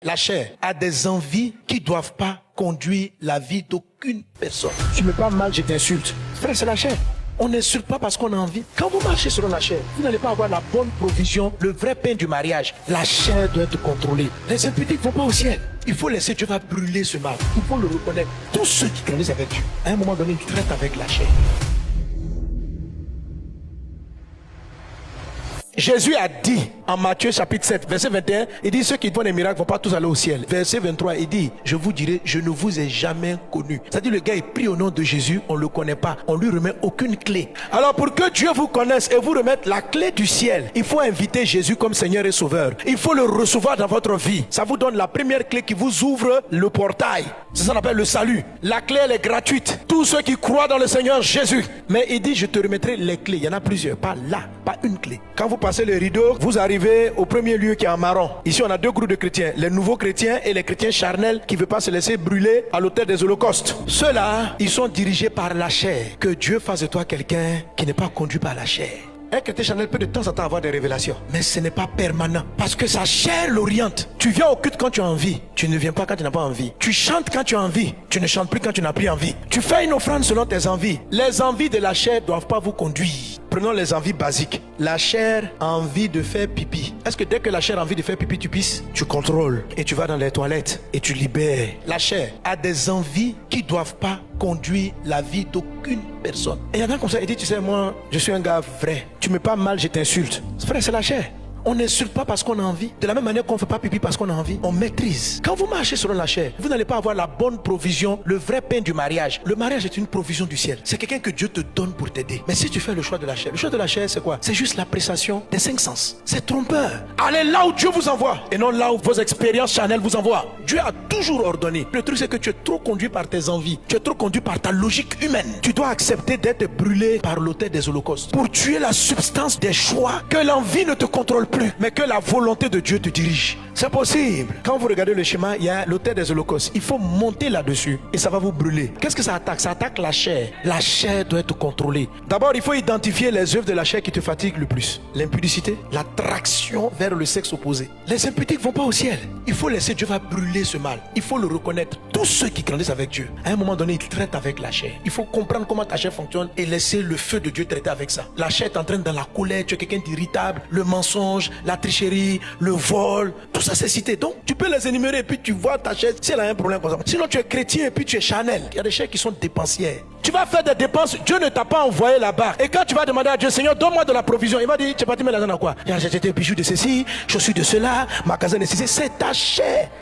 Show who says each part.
Speaker 1: La chair a des envies qui ne doivent pas conduire la vie d'aucune personne. Tu me parles mal, je t'insulte. Frère, c'est la chair. On n'insulte pas parce qu'on a envie. Quand vous marchez selon la chair, vous n'allez pas avoir la bonne provision, le vrai pain du mariage. La chair doit être contrôlée. Les impudiques ne vont pas au ciel. Il faut laisser Dieu va brûler ce mal. Il faut le reconnaître. Tous ceux qui grandissent avec Dieu, à un moment donné, ils traitent avec la chair. Jésus a dit en Matthieu chapitre 7, verset 21, il dit ceux qui font des miracles ne vont pas tous aller au ciel. Verset 23, il dit, je vous dirai, je ne vous ai jamais connu. C'est-à-dire le gars est pris au nom de Jésus, on ne le connaît pas, on lui remet aucune clé. Alors pour que Dieu vous connaisse et vous remette la clé du ciel, il faut inviter Jésus comme Seigneur et Sauveur. Il faut le recevoir dans votre vie. Ça vous donne la première clé qui vous ouvre le portail. C'est ça qu'on appelle le salut. La clé elle est gratuite. Tous ceux qui croient dans le Seigneur Jésus. Mais il dit, je te remettrai les clés. Il y en a plusieurs, pas là, pas une clé. Quand vous passez le rideau, vous arrivez au premier lieu qui est en marron. Ici, on a deux groupes de chrétiens. Les nouveaux chrétiens et les chrétiens charnels qui ne veulent pas se laisser brûler à l'autel des holocaustes. Ceux-là, ils sont dirigés par la chair. Que Dieu fasse de toi quelqu'un qui n'est pas conduit par la chair. Un chrétien charnel peut de temps en temps avoir des révélations. Mais ce n'est pas permanent. Parce que sa chair l'oriente. Tu viens au culte quand tu as envie. Tu ne viens pas quand tu n'as pas envie. Tu chantes quand tu as envie. Tu ne chantes plus quand tu n'as plus envie. Tu fais une offrande selon tes envies. Les envies de la chair ne doivent pas vous conduire. Prenons les envies basiques. La chair a envie de faire pipi. Est-ce que dès que la chair a envie de faire pipi, tu pisses? Tu contrôles et tu vas dans les toilettes et tu libères. La chair a des envies qui ne doivent pas conduire la vie d'aucune personne. Et il y en a comme ça, il dit, tu sais, moi, je suis un gars vrai. Tu me parles mal, je t'insulte. Frère, c'est la chair. On n'insulte pas parce qu'on a envie. De la même manière qu'on ne fait pas pipi parce qu'on a envie, on maîtrise. Quand vous marchez selon la chair, vous n'allez pas avoir la bonne provision, le vrai pain du mariage. Le mariage est une provision du ciel. C'est quelqu'un que Dieu te donne pour t'aider. Mais si tu fais le choix de la chair, le choix de la chair, c'est quoi? C'est juste l'appréciation des 5 sens. C'est trompeur. Allez là où Dieu vous envoie et non là où vos expériences charnelles vous envoient. Dieu a toujours ordonné. Le truc, c'est que tu es trop conduit par tes envies. Tu es trop conduit par ta logique humaine. Tu dois accepter d'être brûlé par l'autel des holocaustes pour tuer la substance des choix, que l'envie ne te contrôle plus, mais que la volonté de Dieu te dirige. C'est possible. Quand vous regardez le schéma, il y a l'autel des holocaustes. Il faut monter là-dessus et ça va vous brûler. Qu'est-ce que ça attaque? Ça attaque la chair. La chair doit être contrôlée. D'abord, il faut identifier les œuvres de la chair qui te fatiguent le plus. L'impudicité, l'attraction vers le sexe opposé. Les impudiques ne vont pas au ciel. Il faut laisser Dieu va brûler ce mal. Il faut le reconnaître. Tous ceux qui grandissent avec Dieu, à un moment donné, ils traitent avec la chair. Il faut comprendre comment ta chair fonctionne et laisser le feu de Dieu traiter avec ça. La chair t'entraîne dans la colère, tu es quelqu'un d'irritable, le mensonge, la tricherie, le vol, tout ça c'est cité. Donc tu peux les énumérer et puis tu vois ta chair si elle a un problème comme ça. Sinon tu es chrétien et puis tu es charnel. Il y a des chairs qui sont dépensières. Tu vas faire des dépenses, Dieu ne t'a pas envoyé là-bas. Et quand tu vas demander à Dieu, Seigneur, donne-moi de la provision, il va dire, tu es parti mettre l'argent dans quoi? J'ai acheté des bijoux de ceci, chaussures de cela, magasin de ceci, c'est ta chair.